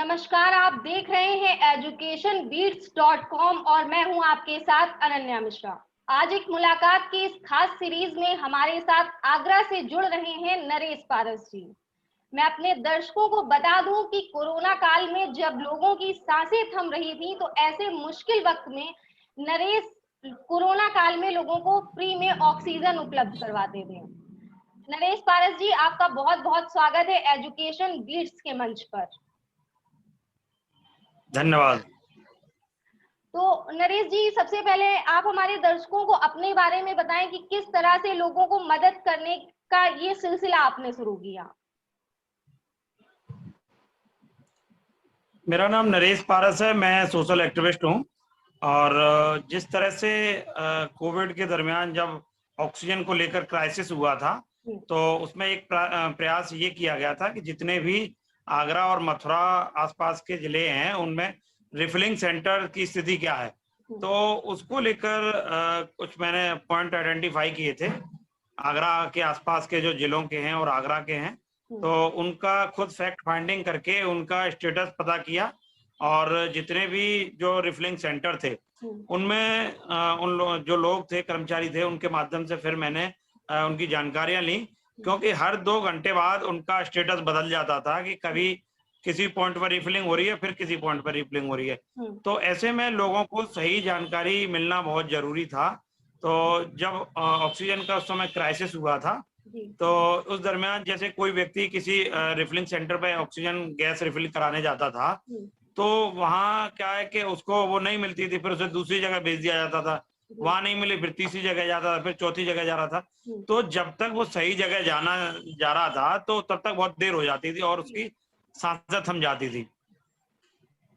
नमस्कार, आप देख रहे हैं educationbeats.com और मैं हूं आपके साथ अनन्या मिश्रा। आज एक मुलाकात की इस खास सीरीज में हमारे साथ आगरा से जुड़ रहे हैं नरेश पारस जी। मैं अपने दर्शकों को बता दूं कि कोरोना काल में जब लोगों की सांसें थम रही थी तो ऐसे मुश्किल वक्त में नरेश कोरोना काल में लोगों को फ्री में ऑक्सीजन उपलब्ध करवाते थे। नरेश पारस जी, आपका बहुत बहुत स्वागत है एजुकेशन बीट्स के मंच पर। धन्यवाद। तो नरेश जी, सबसे पहले आप हमारे दर्शकों को अपने बारे में बताएं कि किस तरह से लोगों को मदद करने का ये सिलसिला आपने शुरू किया। मेरा नाम नरेश पारस है, मैं सोशल एक्टिविस्ट हूँ। और जिस तरह से कोविड के दरमियान जब ऑक्सीजन को लेकर क्राइसिस हुआ था तो उसमें एक प्रयास ये किया गया था कि जितने भी आगरा और मथुरा आसपास के जिले हैं उनमें रिफिलिंग सेंटर की स्थिति क्या है, तो उसको लेकर कुछ मैंने पॉइंट आइडेंटिफाई किए थे। आगरा के आसपास के जो जिलों के हैं और आगरा के हैं, तो उनका खुद फैक्ट फाइंडिंग करके उनका स्टेटस पता किया और जितने भी जो रिफिलिंग सेंटर थे उनमें जो लोग थे, कर्मचारी थे, उनके माध्यम से फिर मैंने उनकी जानकारियां ली, क्योंकि हर 2 घंटे बाद उनका स्टेटस बदल जाता था कि कभी किसी पॉइंट पर रिफिलिंग हो रही है, फिर किसी पॉइंट पर रिफिलिंग हो रही है। तो ऐसे में लोगों को सही जानकारी मिलना बहुत जरूरी था। तो जब ऑक्सीजन का उस समय क्राइसिस हुआ था तो उस दरमियान जैसे कोई व्यक्ति किसी रिफिलिंग सेंटर पे ऑक्सीजन गैस रिफिल कराने जाता था तो वहाँ क्या है कि उसको वो नहीं मिलती थी, फिर उसे दूसरी जगह भेज दिया जाता था, वहां नहीं मिली, फिर तीसरी जगह जाता था, फिर चौथी जगह जा रहा था। तो जब तक वो सही जगह जा रहा था तो तब तक बहुत देर हो जाती थी और उसकी सांसें थम जाती थी।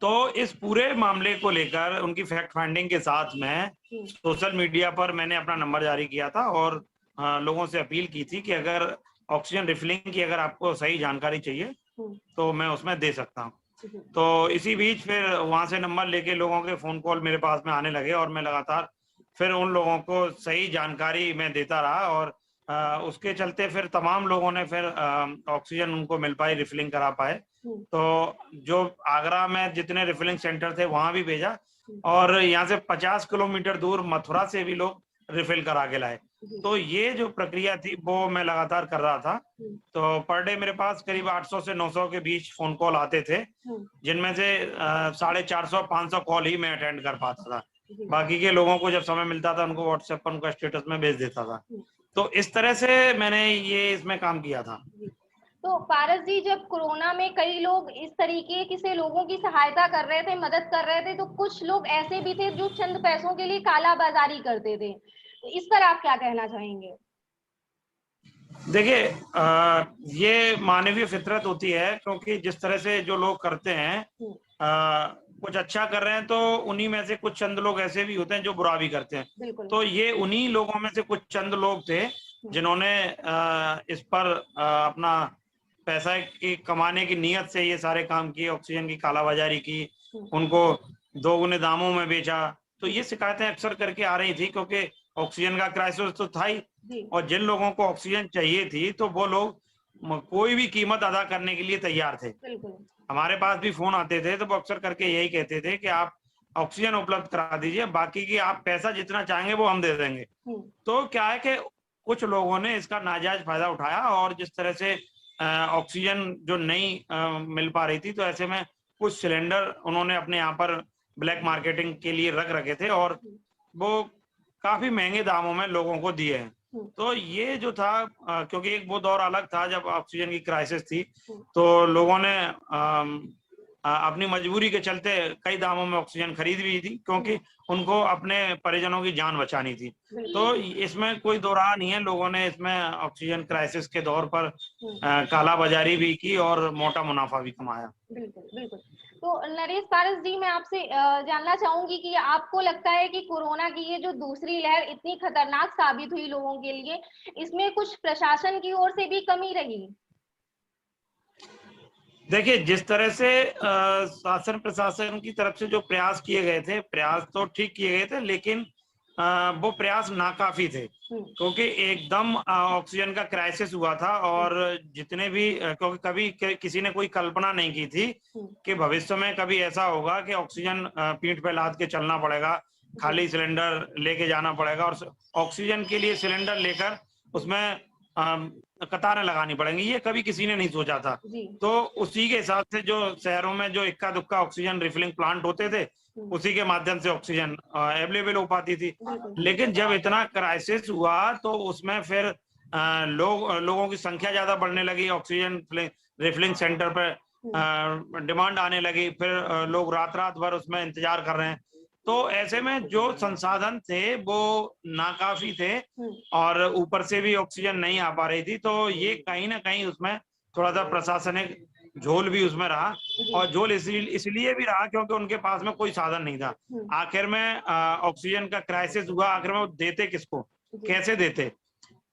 तो इस पूरे मामले को लेकर उनकी फैक्ट फाइंडिंग के साथ में सोशल मीडिया पर मैंने अपना नंबर जारी किया था और लोगों से अपील की थी कि अगर ऑक्सीजन रिफिलिंग की अगर आपको सही जानकारी चाहिए तो मैं उसमें दे सकता हूँ। तो इसी बीच फिर वहां से नंबर लेके लोगों के फोन कॉल मेरे पास में आने लगे और मैं लगातार फिर उन लोगों को सही जानकारी मैं देता रहा और उसके चलते फिर तमाम लोगों ने फिर ऑक्सीजन उनको मिल पाई, रिफिलिंग करा पाए। तो जो आगरा में जितने रिफिलिंग सेंटर थे वहां भी भेजा और यहाँ से 50 किलोमीटर दूर मथुरा से भी लोग रिफिल करा के लाए। तो ये जो प्रक्रिया थी वो मैं लगातार कर रहा था। तो पर डे मेरे पास करीब 800 से 900 के बीच फोन कॉल आते थे, जिनमें से 450 500 कॉल ही मैं अटेंड कर पाता था। बाकी के लोगों को जब समय मिलता था उनको व्हाट्सएप पर उनका स्टेटस में भेज देता था। तो इस तरह से मैंने ये इसमें काम किया था। तो पारस जी, जब कोरोना में कई लोग इस तरीके से लोगों की सहायता कर रहे थे, मदद कर रहे थे, तो कुछ लोग ऐसे भी थे जो चंद पैसों के लिए काला बाजारी करते थे। तो इस पर आप क्या कहना चाहेंगे? देखिए, ये मानवीय फितरत होती है, क्योंकि जिस तरह से जो लोग करते हैं कुछ अच्छा कर रहे हैं तो उन्हीं में से कुछ चंद लोग ऐसे भी होते हैं जो बुरा भी करते हैं। तो ये उन्हीं लोगों में से कुछ चंद लोग थे जिन्होंने इस पर अपना पैसा की कमाने की नीयत से ये सारे काम किए, ऑक्सीजन की कालाबाजारी की, उनको 2 गुने दामों में बेचा। तो ये शिकायतें अक्सर करके आ रही थी, क्योंकि ऑक्सीजन का क्राइसिस तो था ही और जिन लोगों को ऑक्सीजन चाहिए थी तो वो लोग कोई भी कीमत अदा करने के लिए तैयार थे। हमारे पास भी फोन आते थे तो वो अक्सर करके यही कहते थे कि आप ऑक्सीजन उपलब्ध करा दीजिए, बाकी की आप पैसा जितना चाहेंगे वो हम दे देंगे। तो क्या है कि कुछ लोगों ने इसका नाजायज फायदा उठाया और जिस तरह से ऑक्सीजन जो नहीं मिल पा रही थी, तो ऐसे में कुछ सिलेंडर उन्होंने अपने यहाँ पर ब्लैक मार्केटिंग के लिए रख रखे थे और वो काफी महंगे दामों में लोगों को दिए हैं। तो ये जो था, क्योंकि एक वो दौर अलग था जब ऑक्सीजन की क्राइसिस थी, तो लोगों ने अपनी मजबूरी के चलते कई दामों में ऑक्सीजन खरीद भी थी, क्योंकि उनको अपने परिजनों की जान बचानी थी। तो इसमें कोई दो राह नहीं है, लोगों ने इसमें ऑक्सीजन क्राइसिस के दौर पर काला बाजारी भी की और मोटा मुनाफा भी कमाया। बिल्कुल बिल्कुल। तो नरेश पारस जी, मैं आपसे जानना चाहूंगी कि आपको लगता है कि कोरोना की ये जो दूसरी लहर इतनी खतरनाक साबित हुई लोगों के लिए, इसमें कुछ प्रशासन की ओर से भी कमी रही? देखिए, जिस तरह से शासन प्रशासन की तरफ से जो प्रयास किए गए थे, प्रयास तो ठीक किए गए थे, लेकिन वो प्रयास नाकाफी थे, क्योंकि एकदम ऑक्सीजन का क्राइसिस हुआ था। और जितने भी क्योंकि कभी किसी ने कोई कल्पना नहीं की थी कि भविष्य में कभी ऐसा होगा कि ऑक्सीजन पीठ पे लाद के चलना पड़ेगा, खाली सिलेंडर लेके जाना पड़ेगा, और ऑक्सीजन के लिए सिलेंडर लेकर उसमें कतारें लगानी पड़ेंगी, ये कभी किसी ने नहीं सोचा था। तो उसी के हिसाब से जो शहरों में जो इक्का दुक्का ऑक्सीजन रिफिलिंग प्लांट होते थे, उसी के माध्यम से ऑक्सीजन अवेलेबल हो पाती थी। लेकिन जब इतना क्राइसिस हुआ तो उसमें फिर लोगों की संख्या ज्यादा बढ़ने लगी, ऑक्सीजन रिफिलिंग सेंटर पर डिमांड आने लगी, फिर लोग रात रात भर उसमें इंतजार कर रहे हैं। तो ऐसे में जो संसाधन थे वो नाकाफी थे, और ऊपर से भी ऑक्सीजन नहीं आ पा रही थी। तो ये कहीं ना कहीं उसमें थोड़ा सा प्रशासनिक झोल भी उसमें रहा, और झोल इसलिए भी रहा क्योंकि उनके पास में कोई साधन नहीं था। आखिर में ऑक्सीजन का क्राइसिस हुआ, आखिर में वो देते किसको, कैसे देते?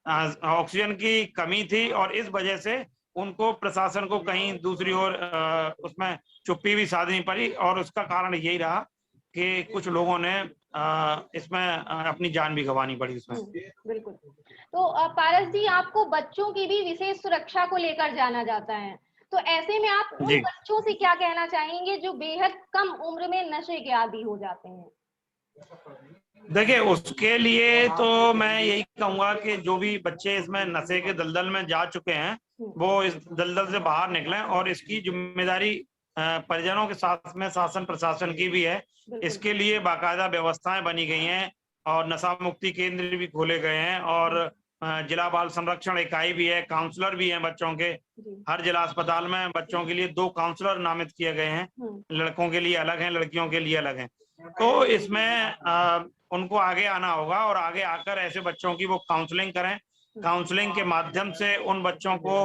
ऑक्सीजन की कमी थी, और इस वजह से उनको प्रशासन को कहीं दूसरी ओर उसमें चुप्पी भी साधनी पड़ी, और उसका कारण यही रहा कि कुछ लोगों ने इसमें अपनी जान भी गंवानी पड़ी इसमें। बिल्कुल। तो पारस जी, आपको बच्चों की भी विशेष सुरक्षा को लेकर जाना जाता है, तो ऐसे में आप उन बच्चों से क्या कहना चाहेंगे जो बेहद कम उम्र में नशे के आदी हो जाते हैं? देखिए, उसके लिए तो मैं यही कहूंगा कि जो भी बच्चे इसमें नशे के दलदल में जा चुके हैं वो इस दलदल से बाहर निकलें, और इसकी जिम्मेदारी परिजनों के साथ में शासन प्रशासन की भी है। इसके लिए बाकायदा व्यवस्थाएं बनी गई हैं, और नशा मुक्ति केंद्र भी खोले गए हैं, और जिला बाल संरक्षण इकाई भी है, काउंसलर भी हैं बच्चों के। हर जिला अस्पताल में बच्चों के लिए 2 काउंसलर नामित किए गए हैं, लड़कों के लिए अलग हैं, लड़कियों के लिए अलग हैं। तो इसमें उनको आगे आना होगा, और आगे आकर ऐसे बच्चों की वो काउंसलिंग करें। काउंसलिंग के माध्यम से उन बच्चों को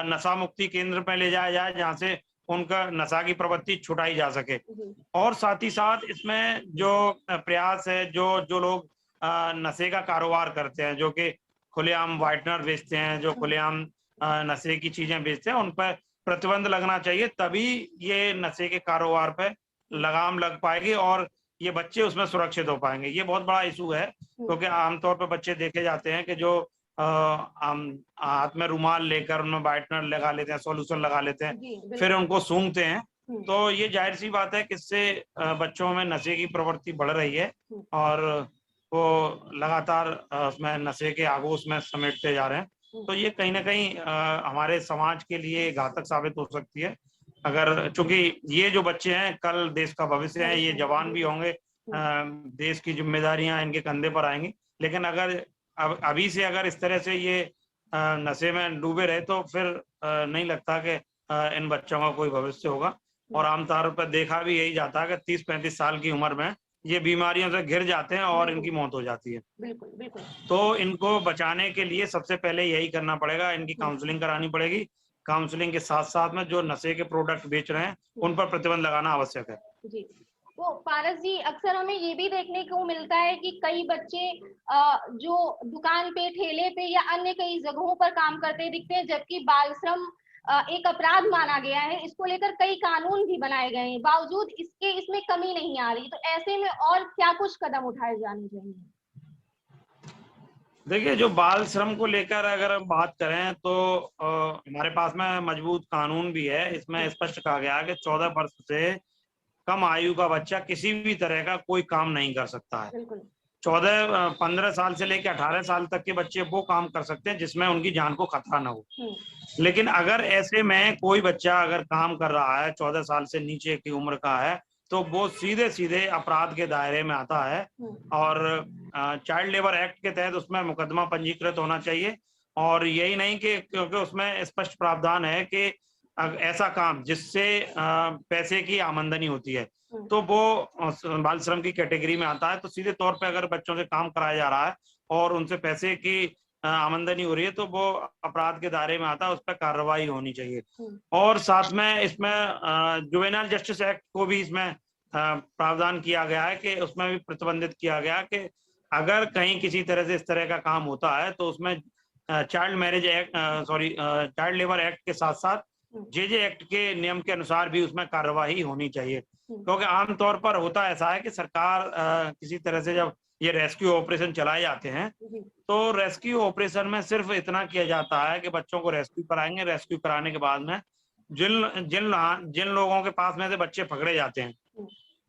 नशा मुक्ति केंद्र पे ले जाया जाए, जहाँ से उनका नशा की प्रवृत्ति छुटाई जा सके। और साथ ही साथ इसमें जो प्रयास है, जो लोग नशे का कारोबार करते हैं, जो कि खुलेआम व्हाइटनर बेचते हैं, जो खुलेआम नशे की चीजें बेचते हैं, उन पर प्रतिबंध लगना चाहिए, तभी ये नशे के कारोबार पे लगाम लग पाएगी और ये बच्चे उसमें सुरक्षित हो पाएंगे। ये बहुत बड़ा इशू है, क्योंकि आमतौर पर बच्चे देखे जाते हैं कि जो हाथ में रुमाल लेकर उनमें व्हाइटनर लगा लेते हैं, सॉल्यूशन लगा लेते हैं, फिर उनको सूंघते हैं। तो ये जाहिर सी बात है कि इससे बच्चों में नशे की प्रवृत्ति बढ़ रही है, और वो लगातार उसमें नशे के आगोश में समेटते जा रहे हैं। तो ये कहीं ना कहीं हमारे समाज के लिए घातक साबित हो सकती है, अगर, चूंकि ये जो बच्चे हैं कल देश का भविष्य है, ये जवान भी होंगे, देश की जिम्मेदारियां इनके कंधे पर आएंगी। लेकिन अगर अभी से अगर इस तरह से ये नशे में डूबे रहे तो फिर नहीं लगता कि इन बच्चों का कोई भविष्य होगा। और आमतौर पर देखा भी यही जाता है कि 30-35 साल की उम्र में ये बीमारियों से घिर जाते हैं और इनकी मौत हो जाती है। बिल्कुल बिल्कुल। तो इनको बचाने के लिए सबसे पहले यही करना पड़ेगा, इनकी काउंसलिंग करानी पड़ेगी। काउंसलिंग के साथ साथ में जो नशे के प्रोडक्ट बेच रहे हैं उन पर प्रतिबंध लगाना आवश्यक है। जी। तो पारस जी, अक्सर हमें ये भी देखने को मिलता है कि कई बच्चे जो दुकान पे, ठेले पे या अन्य कई जगहों पर काम करते दिखते हैं, जबकि बाल श्रम एक अपराध माना गया है। इसको लेकर कई कानून भी बनाए गए हैं, बावजूद इसके इसमें कमी नहीं आ रही। तो ऐसे में और क्या कुछ कदम उठाए जाने चाहिए? देखिए, जो बाल श्रम को लेकर अगर हम बात करें तो हमारे पास में मजबूत कानून भी है। इसमें स्पष्ट कहा गया है कि 14 वर्ष से कम आयु का बच्चा किसी भी तरह का कोई काम नहीं कर सकता है। 15 साल से लेकर 18 साल तक के बच्चे वो काम कर सकते हैं जिसमें उनकी जान को खतरा ना हो। लेकिन अगर ऐसे में कोई बच्चा अगर काम कर रहा है, 14 साल से नीचे की उम्र का है, तो वो सीधे सीधे अपराध के दायरे में आता है, और चाइल्ड लेबर एक्ट के तहत उसमें मुकदमा पंजीकृत होना चाहिए। और यही नहीं कि क्योंकि उसमें स्पष्ट प्रावधान है कि ऐसा काम जिससे पैसे की आमदनी होती है तो वो बाल श्रम की कैटेगरी में आता है। तो सीधे तौर पे अगर बच्चों से काम कराया जा रहा है और उनसे पैसे की आमदनी हो रही है तो वो अपराध के दायरे में आता है, उस पर कार्रवाई होनी चाहिए। और साथ में इसमें जुवेनाइल जस्टिस एक्ट को भी इसमें प्रावधान किया गया है कि उसमें भी प्रतिबंधित किया गया कि अगर कहीं किसी तरह से इस तरह का काम होता है तो उसमें चाइल्ड लेबर एक्ट के साथ साथ जे एक्ट के नियम के अनुसार भी उसमें कार्रवाई होनी चाहिए। क्योंकि आमतौर पर होता ऐसा है कि सरकार किसी तरह से जब ये रेस्क्यू ऑपरेशन चलाए जाते हैं, तो रेस्क्यू ऑपरेशन में सिर्फ इतना किया जाता है कि बच्चों को रेस्क्यू कराएंगे, रेस्क्यू कराने के बाद में जिन जिन जिन लोगों के पास में से बच्चे पकड़े जाते हैं,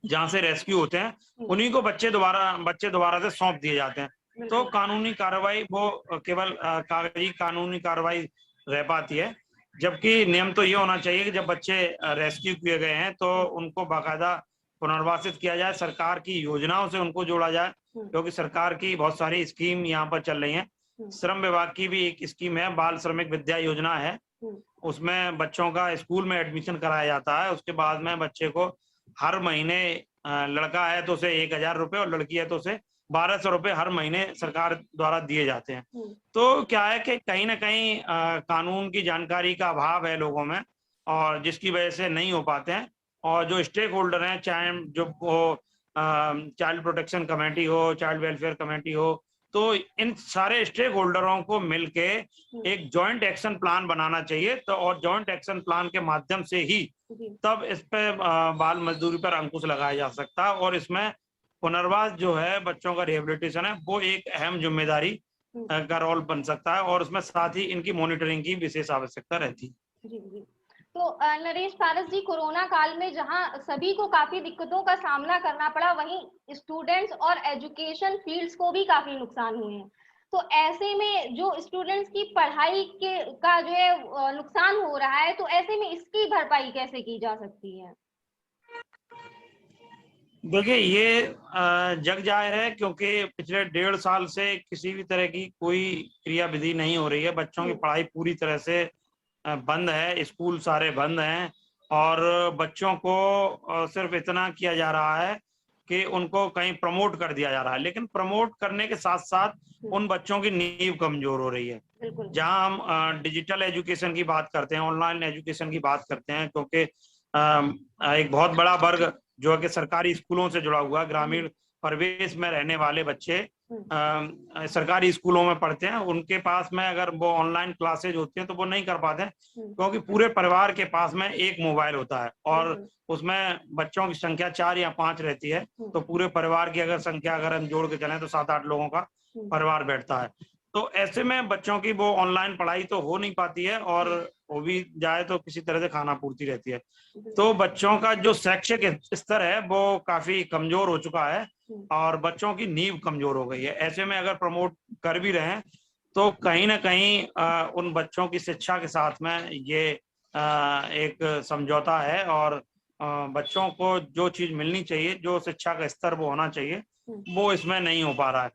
जहां से रेस्क्यू होते हैं, उन्हीं को बच्चे दोबारा से सौंप दिए जाते हैं। तो कानूनी कार्रवाई वो केवल कागजी कानूनी कार्रवाई रह पाती है, जबकि नियम तो ये होना चाहिए कि जब बच्चे रेस्क्यू किए गए हैं तो उनको बाकायदा पुनर्वासित किया जाए, सरकार की योजनाओं से उनको जोड़ा जाए, क्योंकि सरकार की बहुत सारी स्कीम यहाँ पर चल रही हैं। श्रम विभाग की भी एक स्कीम है, बाल श्रमिक विद्या योजना है, उसमें बच्चों का स्कूल में एडमिशन कराया जाता है। उसके बाद में बच्चे को हर महीने, लड़का है तो उसे 1,000 रुपए और लड़की है तो उसे 1,200 रुपए हर महीने सरकार द्वारा दिए जाते हैं। तो क्या है कि कहीं ना कहीं कानून की जानकारी का अभाव है लोगों में, और जिसकी वजह से नहीं हो पाते हैं। और जो स्टेक होल्डर हैं, चाहे जो वो चाइल्ड प्रोटेक्शन कमेटी हो, चाइल्ड वेलफेयर कमेटी हो, तो इन सारे स्टेक होल्डरों को मिलके एक जॉइंट एक्शन प्लान बनाना चाहिए। तो और जॉइंट एक्शन प्लान के माध्यम से ही तब इस पे बाल मजदूरी पर अंकुश लगाया जा सकता है, और इसमें पुनर्वास जो है, बच्चों का रिहेबिलिटेशन है, वो एक अहम जिम्मेदारी का रोल बन सकता है, और उसमें साथ ही इनकी मॉनिटरिंग की विशेष आवश्यकता रहती है। जी। तो नरेश पारस जी, कोरोना काल में जहां सभी को काफी दिक्कतों का सामना करना पड़ा, वहीं स्टूडेंट्स और एजुकेशन फील्ड्स को भी काफी नुकसान हुए हैं। तो ऐसे में जो स्टूडेंट्स की पढ़ाई का जो है नुकसान हो रहा है, तो ऐसे में इसकी भरपाई कैसे की जा सकती है? देखिए, ये जग जाहिर है, क्योंकि पिछले 1.5 साल से किसी भी तरह की कोई क्रियाविधि नहीं हो रही है। बच्चों की पढ़ाई पूरी तरह से बंद है, स्कूल सारे बंद हैं, और बच्चों को सिर्फ इतना किया जा रहा है कि उनको कहीं प्रमोट कर दिया जा रहा है, लेकिन प्रमोट करने के साथ साथ उन बच्चों की नींव कमजोर हो रही है। जहां हम डिजिटल एजुकेशन की बात करते हैं, ऑनलाइन एजुकेशन की बात करते हैं, क्योंकि एक बहुत बड़ा वर्ग जो है कि सरकारी स्कूलों से जुड़ा हुआ, ग्रामीण परिवेश में रहने वाले बच्चे सरकारी स्कूलों में पढ़ते हैं, उनके पास में अगर वो ऑनलाइन क्लासेज होती हैं तो वो नहीं कर पाते हैं, क्योंकि पूरे परिवार के पास में एक मोबाइल होता है, और उसमें बच्चों की संख्या 4 या 5 रहती है। तो पूरे परिवार की अगर संख्या अगर हम जोड़ के चलें तो 7-8 लोगों का परिवार बैठता है। तो ऐसे में बच्चों की वो ऑनलाइन पढ़ाई तो हो नहीं पाती है, और वो भी जाए तो किसी तरह से खाना पूर्ति रहती है। तो बच्चों का जो शैक्षिक स्तर है वो काफी कमजोर हो चुका है, और बच्चों की नींव कमजोर हो गई है। ऐसे में अगर प्रमोट कर भी रहे हैं तो कहीं ना कहीं उन बच्चों की शिक्षा के साथ में ये एक समझौता है, और बच्चों को जो चीज मिलनी चाहिए, जो शिक्षा का स्तर वो होना चाहिए, वो इसमें नहीं हो पा रहा है।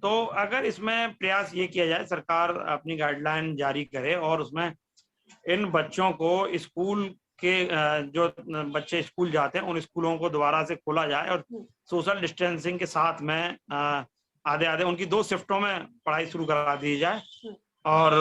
तो अगर इसमें प्रयास ये किया जाए, सरकार अपनी गाइडलाइन जारी करे और उसमें इन बच्चों को स्कूल के जो बच्चे स्कूल जाते हैं उन स्कूलों को दोबारा से खोला जाए, और सोशल डिस्टेंसिंग के साथ में आधे आधे उनकी 2 शिफ्टों में पढ़ाई शुरू करा दी जाए, और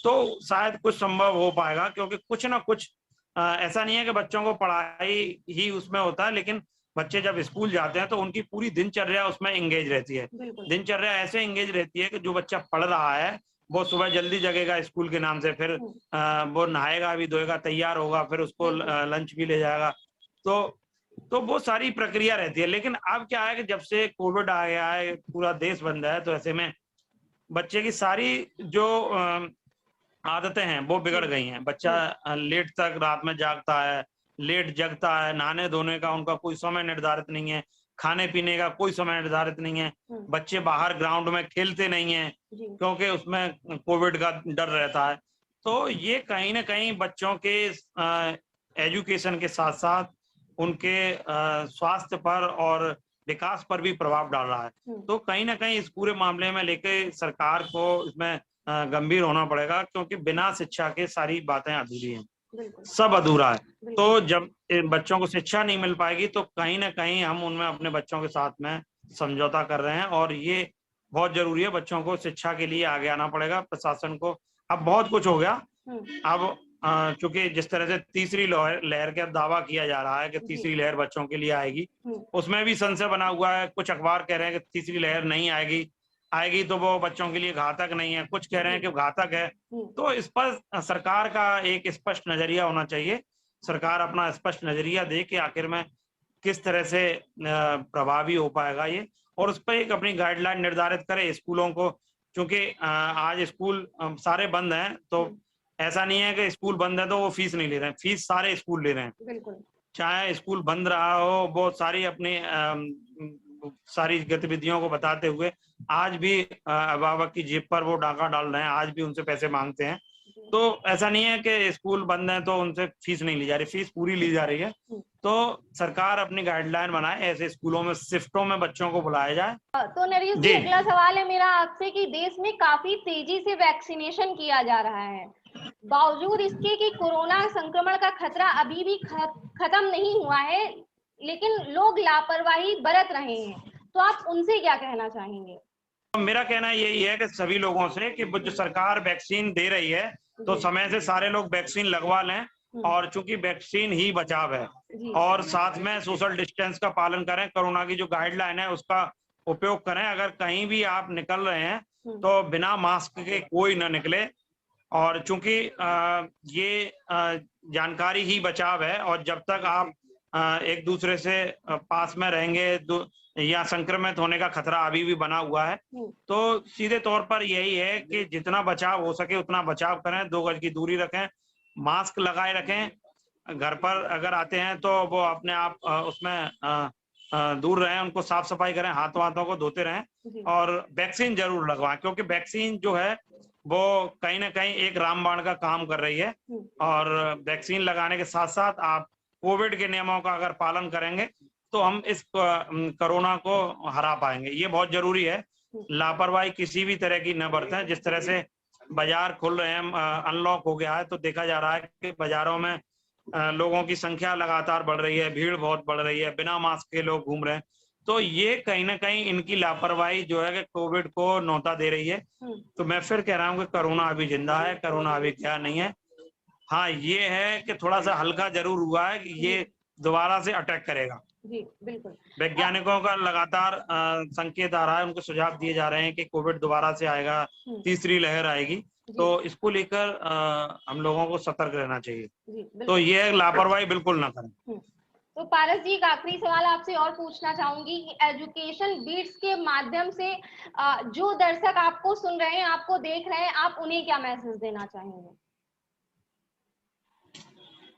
तो शायद कुछ संभव हो पाएगा। क्योंकि कुछ ना कुछ ऐसा नहीं है कि बच्चों को पढ़ाई ही उसमें होता है, लेकिन बच्चे जब स्कूल जाते हैं तो उनकी पूरी दिनचर्या उसमें एंगेज रहती है। दिनचर्या ऐसे एंगेज रहती है कि जो बच्चा पढ़ रहा है वो सुबह जल्दी जगेगा स्कूल के नाम से, फिर वो नहाएगा भी, धोएगा, तैयार होगा, फिर उसको लंच भी ले जाएगा। तो वो सारी प्रक्रिया रहती है। लेकिन अब क्या है कि जब से कोविड आ गया है, पूरा देश बंद है, तो ऐसे में बच्चे की सारी जो आदतें हैं वो बिगड़ गई हैं। बच्चा लेट तक रात में जागता है, लेट जगता है, नहाने धोने का उनका कोई समय निर्धारित नहीं है, खाने पीने का कोई समय निर्धारित नहीं है। बच्चे बाहर ग्राउंड में खेलते नहीं हैं, क्योंकि उसमें कोविड का डर रहता है। तो ये कहीं ना कहीं बच्चों के एजुकेशन के साथ साथ उनके स्वास्थ्य पर और विकास पर भी प्रभाव डाल रहा है। तो कहीं ना कहीं इस पूरे मामले में लेके सरकार को इसमें गंभीर होना पड़ेगा, क्योंकि बिना शिक्षा के सारी बातें अधूरी हैं, सब अधूरा है। तो जब बच्चों को शिक्षा नहीं मिल पाएगी तो कहीं ना कहीं हम उनमें अपने बच्चों के साथ में समझौता कर रहे हैं, और ये बहुत जरूरी है। बच्चों को शिक्षा के लिए आगे आना पड़ेगा। प्रशासन को अब बहुत कुछ हो गया, अब चूंकि जिस तरह से तीसरी लहर का दावा किया जा रहा है कि तीसरी लहर बच्चों के लिए आएगी, उसमें भी संशय बना हुआ है। कुछ अखबार कह रहे हैं कि तीसरी लहर नहीं आएगी तो वो बच्चों के लिए घातक नहीं है, कुछ कह रहे हैं कि घातक है। तो इस पर सरकार का एक स्पष्ट नजरिया होना चाहिए। सरकार अपना स्पष्ट नजरिया दे कि आखिर में किस तरह से प्रभावी हो पाएगा ये, और उस पर एक अपनी गाइडलाइन निर्धारित करे स्कूलों को, क्योंकि आज स्कूल सारे बंद हैं, तो ऐसा नहीं है कि स्कूल बंद है तो वो फीस नहीं ले रहे हैं, फीस सारे स्कूल ले रहे हैं। बिल्कुल। चाहे स्कूल बंद रहा हो, बहुत सारी अपनी सारी गतिविधियों को बताते हुए आज भी अभिभावक की जेब पर वो डाका डाल रहे हैं, आज भी उनसे पैसे मांगते हैं। तो ऐसा नहीं है कि स्कूल बंद है तो उनसे फीस नहीं ली जा रही, फीस पूरी ली जा रही है। तो सरकार अपनी गाइडलाइन बनाए, ऐसे स्कूलों में शिफ्टों में बच्चों को बुलाया जाए। तो नरेश जी, अगला सवाल है मेरा आपसे कि देश में काफी तेजी से वैक्सीनेशन किया जा रहा है, बावजूद इसके कि कोरोना संक्रमण का खतरा अभी भी खत्म नहीं हुआ है, लेकिन लोग लापरवाही बरत रहे हैं, तो आप उनसे क्या कहना चाहेंगे? मेरा कहना यही है कि सभी लोगों से कि जो सरकार वैक्सीन दे रही है तो समय से सारे लोग वैक्सीन लगवा लें, और चूंकि वैक्सीन ही बचाव है, और साथ में सोशल डिस्टेंस का पालन करें, कोरोना की जो गाइडलाइन है उसका उपयोग करें। अगर कहीं भी आप निकल रहे हैं तो बिना मास्क के कोई ना निकले, और चूंकि ये जानकारी ही बचाव है, और जब तक आप एक दूसरे से पास में रहेंगे या संक्रमित होने का खतरा अभी भी बना हुआ है, तो सीधे तौर पर यही है कि जितना बचाव हो सके उतना बचाव करें, 2 गज की दूरी रखें, मास्क लगाए रखें, घर पर अगर आते हैं तो वो अपने आप उसमें दूर रहें, उनको साफ सफाई करें, हाथों को धोते रहें, और वैक्सीन जरूर लगवाएं, क्योंकि वैक्सीन जो है वो कहीं ना कहीं एक रामबाण का काम कर रही है। और वैक्सीन लगाने के साथ साथ आप कोविड के नियमों का अगर पालन करेंगे तो हम इस कोरोना को हरा पाएंगे, ये बहुत जरूरी है। लापरवाही किसी भी तरह की न बरतें। जिस तरह से बाजार खुल रहे हैं, अनलॉक हो गया है, तो देखा जा रहा है कि बाजारों में लोगों की संख्या लगातार बढ़ रही है, भीड़ बहुत बढ़ रही है, बिना मास्क के लोग घूम रहे हैं, तो ये कहीं ना कहीं इनकी लापरवाही जो है कि कोविड को नौता दे रही है। तो मैं फिर कह रहा हूँ कि कोरोना अभी जिंदा है, कोरोना अभी क्या नहीं है। हाँ, ये है कि थोड़ा सा हल्का जरूर हुआ है कि ये दोबारा से अटैक करेगा। जी बिल्कुल। वैज्ञानिकों का लगातार संकेत आ रहा है, उनको सुझाव दिए जा रहे हैं कि कोविड दोबारा से आएगा, तीसरी लहर आएगी, तो इसको लेकर हम लोगों को सतर्क रहना चाहिए। तो ये लापरवाही बिल्कुल ना करें। तो पारस जी, एक आखिरी सवाल आपसे और पूछना चाहूंगी कि एजुकेशन बीट्स के माध्यम से जो दर्शक आपको सुन रहे हैं, आपको देख रहे हैं, आप उन्हें क्या मैसेज देना चाहेंगे?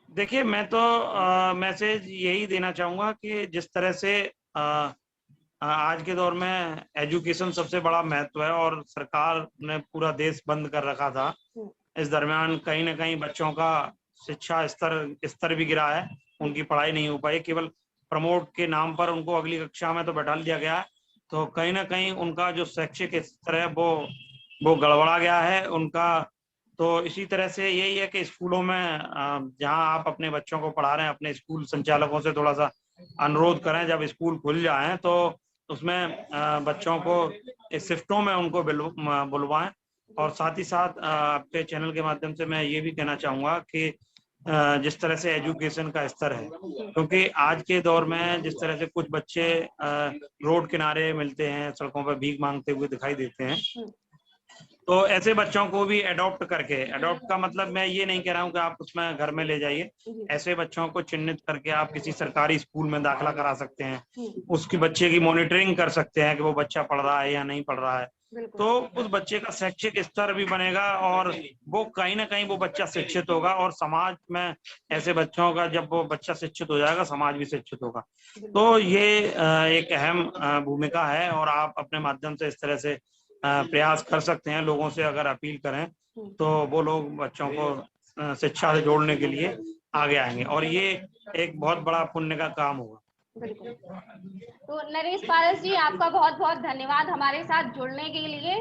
देखिए, मैं तो मैसेज यही देना चाहूंगा कि जिस तरह से आज के दौर में एजुकेशन सबसे बड़ा महत्व है, और सरकार ने पूरा देश बंद कर रखा था, इस दरमियान कहीं ना कहीं बच्चों का शिक्षा स्तर भी गिरा है, उनकी पढ़ाई नहीं हो पाई, केवल प्रमोट के नाम पर उनको अगली कक्षा में तो बैठा दिया गया है, तो कहीं ना कहीं उनका जो शैक्षिक स्तर है वो गड़बड़ा गया है उनका। तो इसी तरह से यही है कि स्कूलों में जहां आप अपने बच्चों को पढ़ा रहे हैं, अपने स्कूल संचालकों से थोड़ा सा अनुरोध करें, जब स्कूल खुल जाएं तो उसमें बच्चों को शिफ्टों में उनको बुलवाएं। और साथ ही साथ आपके चैनल के माध्यम से मैं ये भी कहना चाहूँगा कि जिस तरह से एजुकेशन का स्तर है, क्योंकि आज के दौर में जिस तरह से कुछ बच्चे रोड किनारे मिलते हैं, सड़कों पर भीख मांगते हुए दिखाई देते हैं, तो ऐसे बच्चों को भी अडॉप्ट का मतलब मैं ये नहीं कह रहा हूँ कि आप उसमें घर में ले जाइए, ऐसे बच्चों को चिन्हित करके आप किसी सरकारी स्कूल में दाखिला करा सकते हैं, उसकी बच्चे की मॉनिटरिंग कर सकते हैं कि वो बच्चा पढ़ रहा है या नहीं पढ़ रहा है, तो उस बच्चे का शैक्षिक स्तर भी बनेगा, और वो कहीं ना कहीं वो बच्चा शिक्षित होगा, और समाज में ऐसे बच्चों का जब वो बच्चा शिक्षित हो जाएगा, समाज भी शिक्षित होगा। तो ये एक अहम भूमिका है, और आप अपने माध्यम से इस तरह से प्रयास कर सकते हैं, लोगों से अगर अपील करें तो वो लोग बच्चों को शिक्षा से जोड़ने के लिए आगे आएंगे, और ये एक बहुत बड़ा पुण्य का काम होगा। बिल्कुल। तो नरेश पारस जी, आपका बहुत बहुत धन्यवाद हमारे साथ जुड़ने के लिए।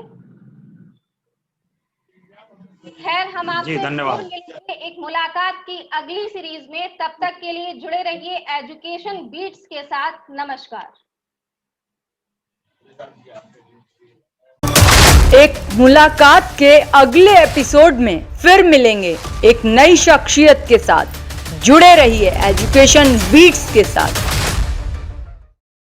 खैर, हम आपसे धन्यवाद। मिलेंगे एक मुलाकात की अगली सीरीज में, तब तक के लिए जुड़े रहिए एजुकेशन बीट्स के साथ। नमस्कार। एक मुलाकात के अगले एपिसोड में फिर मिलेंगे एक नई शख्सियत के साथ। जुड़े रहिए एजुकेशन बीट्स के साथ।